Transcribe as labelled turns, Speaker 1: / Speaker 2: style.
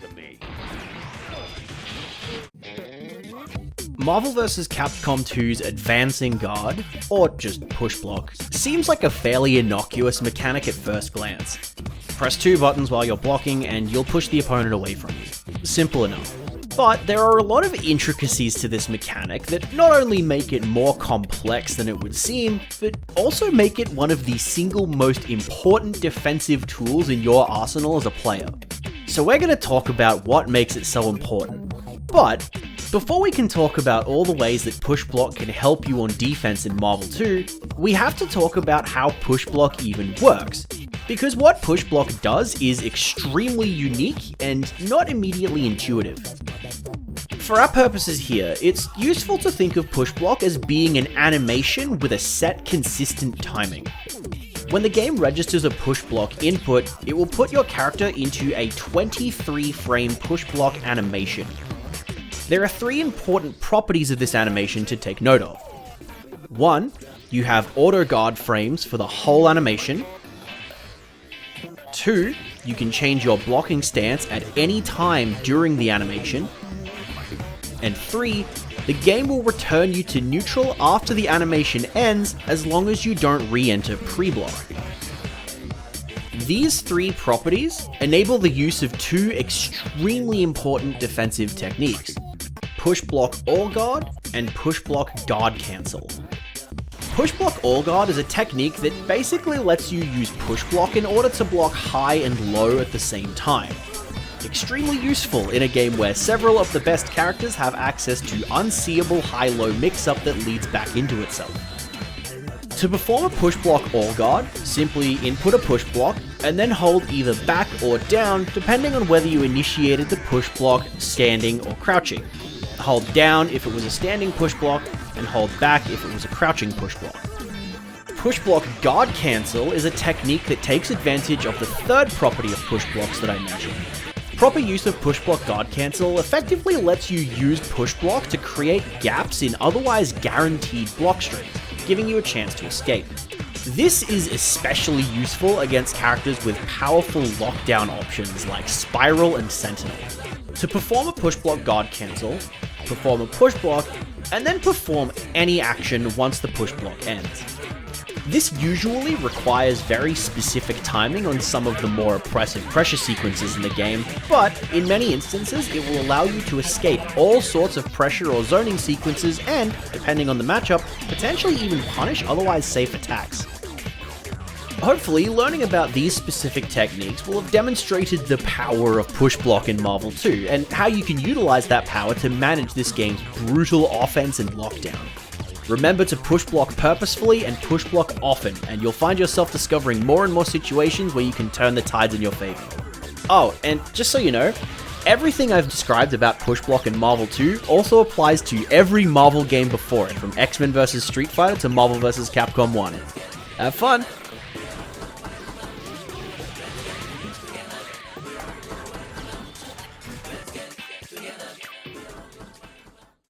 Speaker 1: to me.
Speaker 2: Marvel vs. Capcom 2's Advancing Guard, or just Pushblock, seems like a fairly innocuous mechanic at first glance. Press 2 buttons while you're blocking and you'll push the opponent away from you. Simple enough. But there are a lot of intricacies to this mechanic that not only make it more complex than it would seem, but also make it one of the single most important defensive tools in your arsenal as a player. So we're going to talk about what makes it so important. But before we can talk about all the ways that Pushblock can help you on defense in Marvel 2, we have to talk about how Pushblock even works. Because what Pushblock does is extremely unique and not immediately intuitive. For our purposes here, it's useful to think of Pushblock as being an animation with a set consistent timing. When the game registers a Pushblock input, it will put your character into a 23 frame Pushblock animation. There are 3 important properties of this animation to take note of. 1, you have auto guard frames for the whole animation. 2, you can change your blocking stance at any time during the animation. And 3, the game will return you to neutral after the animation ends as long as you don't re-enter pre-block. These 3 properties enable the use of 2 extremely important defensive techniques: Pushblock All-Guard and Pushblock Guard Cancel. Pushblock All-Guard is a technique that basically lets you use Pushblock in order to block high and low at the same time. Extremely useful in a game where several of the best characters have access to unseeable high-low mix-up that leads back into itself. To perform a Pushblock All-Guard, simply input a pushblock and then hold either back or down depending on whether you initiated the pushblock standing or crouching. Hold down if it was a standing pushblock, and hold back if it was a crouching pushblock. Pushblock Guard Cancel is a technique that takes advantage of the 3rd property of pushblocks that I mentioned. Proper use of Pushblock Guard Cancel effectively lets you use pushblock to create gaps in otherwise guaranteed block strings, giving you a chance to escape. This is especially useful against characters with powerful lockdown options like Spiral and Sentinel. To perform a Pushblock Guard Cancel, perform a pushblock, and then perform any action once the pushblock ends. This usually requires very specific timing on some of the more oppressive pressure sequences in the game, but in many instances it will allow you to escape all sorts of pressure or zoning sequences and, depending on the matchup, potentially even punish otherwise safe attacks. Hopefully, learning about these specific techniques will have demonstrated the power of Pushblock in Marvel 2, and how you can utilize that power to manage this game's brutal offense and lockdown. Remember to pushblock purposefully and pushblock often, and you'll find yourself discovering more and more situations where you can turn the tides in your favor. Oh, and just so you know, everything I've described about Pushblock in Marvel 2 also applies to every Marvel game before it, from X-Men vs. Street Fighter to Marvel vs. Capcom 1. Have fun!